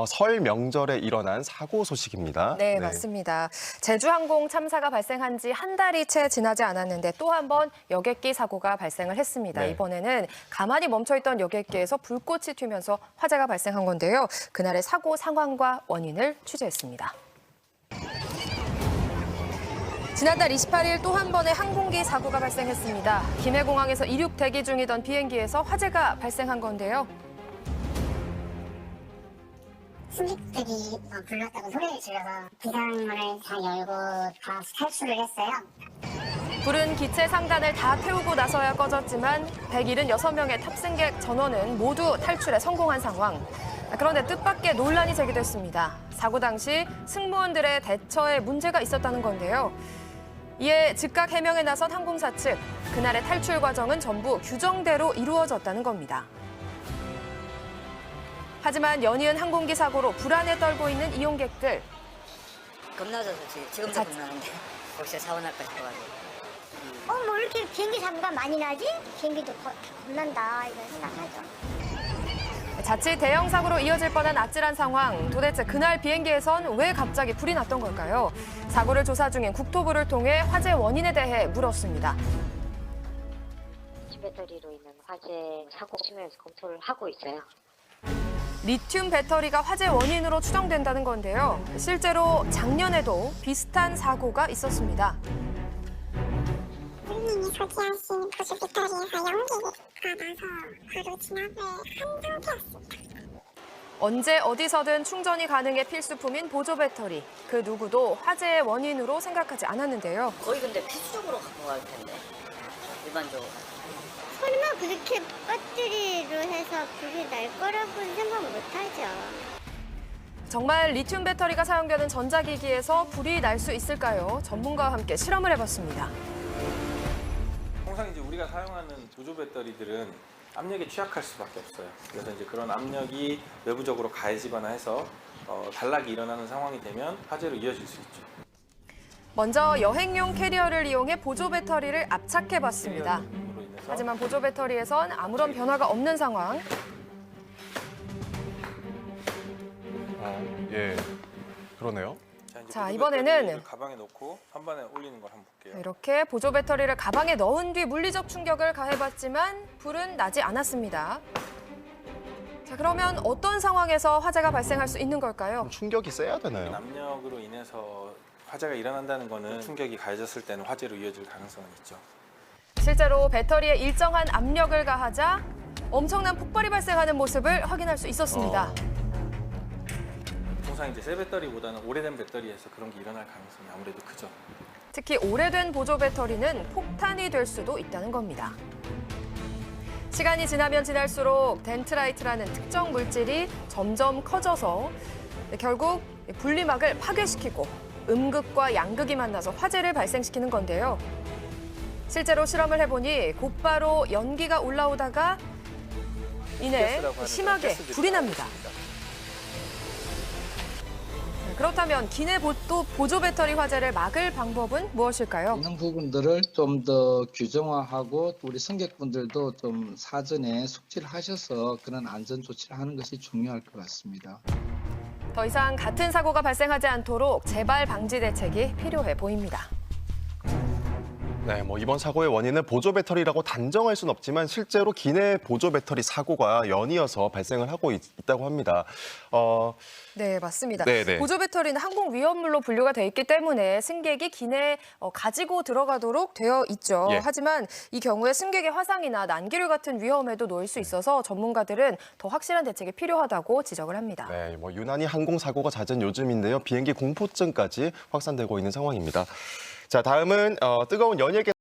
설 명절에 일어난 사고 소식입니다. 네, 맞습니다. 제주항공 참사가 발생한 지 한 달이 채 지나지 않았는데 또 한 번 여객기 사고가 발생을 했습니다. 네. 이번에는 가만히 멈춰있던 여객기에서 불꽃이 튀면서 화재가 발생한 건데요. 그날의 사고 상황과 원인을 취재했습니다. 지난달 28일 또 한 번의 항공기 사고가 발생했습니다. 김해공항에서 이륙 대기 중이던 비행기에서 화재가 발생한 건데요. 승객들이 불났다고 소리를 질러서 비상문을 다 열고 다 탈출을 했어요. 불은 기체 상단을 다 태우고 나서야 꺼졌지만 176명의 탑승객 전원은 모두 탈출에 성공한 상황. 그런데 뜻밖의 논란이 제기됐습니다. 사고 당시 승무원들의 대처에 문제가 있었다는 건데요. 이에 즉각 해명에 나선 항공사 측, 그날의 탈출 과정은 전부 규정대로 이루어졌다는 겁니다. 하지만 연이은 항공기 사고로 불안에 떨고 있는 이용객들. 겁나서 지금도 겁나는데 혹시 사고 날까 싶어가지고. 뭐 이렇게 비행기 사고가 많이 나지? 비행기도 겁난다 이런 생각하죠. 자칫 대형 사고로 이어질 뻔한 아찔한 상황. 도대체 그날 비행기에선 왜 갑자기 불이 났던 걸까요? 사고를 조사 중인 국토부를 통해 화재 원인에 대해 물었습니다. 리튬 배터리로 인한 화재 사고 심의에서 검토를 하고 있어요. 리튬 배터리가 화재 원인으로 추정된다는 건데요. 실제로 작년에도 비슷한 사고가 있었습니다. 본인이 소지하신 보조 배터리에서 연기가 나서 바로 진압을 한 상태였습니다. 언제 어디서든 충전이 가능해 필수품인 보조 배터리. 그 누구도 화재의 원인으로 생각하지 않았는데요. 거의 근데 필수적으로 갖고 갈 텐데 일반적으로. 설마 그렇게 배터리로 해서 불이 날 거라고는 생각 못하죠. 정말 리튬 배터리가 사용되는 전자기기에서 불이 날 수 있을까요? 전문가와 함께 실험을 해봤습니다. 통상 이제 우리가 사용하는 보조 배터리들은 압력에 취약할 수밖에 없어요. 그래서 이제 그런 압력이 외부적으로 가해지거나 해서 단락이 일어나는 상황이 되면 화재로 이어질 수 있죠. 먼저 여행용 캐리어를 이용해 보조 배터리를 압착해봤습니다. 하지만 보조 배터리에선 아무런 변화가 없는 상황. 예, 그러네요. 자, 이번에는 가방에 넣고 한 번에 올리는 걸 한번 볼게요. 이렇게 보조 배터리를 가방에 넣은 뒤 물리적 충격을 가해봤지만 불은 나지 않았습니다. 자, 그러면 어떤 상황에서 화재가 발생할 수 있는 걸까요? 충격이 세야 되나요? 압력으로 인해서 화재가 일어난다는 거는 충격이 가해졌을 때는 화재로 이어질 가능성은 있죠. 실제로 배터리에 일정한 압력을 가하자 엄청난 폭발이 발생하는 모습을 확인할 수 있었습니다. 통상 이제 새 배터리보다는 오래된 배터리에서 그런 게 일어날 가능성이 아무래도 크죠. 특히 오래된 보조 배터리는 폭탄이 될 수도 있다는 겁니다. 시간이 지나면 지날수록 덴트라이트라는 특정 물질이 점점 커져서 결국 분리막을 파괴시키고 음극과 양극이 만나서 화재를 발생시키는 건데요. 실제로 실험을 해보니 곧바로 연기가 올라오다가 이내 심하게 불이 납니다. 그렇다면 기내 보조 배터리 화재를 막을 방법은 무엇일까요? 이런 부분들을 좀 더 규정화하고 우리 승객분들도 좀 사전에 숙지를 하셔서 그런 안전 조치를 하는 것이 중요할 것 같습니다. 더 이상 같은 사고가 발생하지 않도록 재발 방지 대책이 필요해 보입니다. 네, 이번 사고의 원인은 보조 배터리라고 단정할 수는 없지만 실제로 기내 보조 배터리 사고가 연이어서 발생을 하고 있다고 합니다. 네, 맞습니다. 네네. 보조 배터리는 항공 위험물로 분류가 돼 있기 때문에 승객이 기내에 가지고 들어가도록 되어 있죠. 예. 하지만 이 경우에 승객의 화상이나 난기류 같은 위험에도 놓일 수 있어서 전문가들은 더 확실한 대책이 필요하다고 지적을 합니다. 네, 유난히 항공 사고가 잦은 요즘인데요. 비행기 공포증까지 확산되고 있는 상황입니다. 자, 다음은 뜨거운 연예계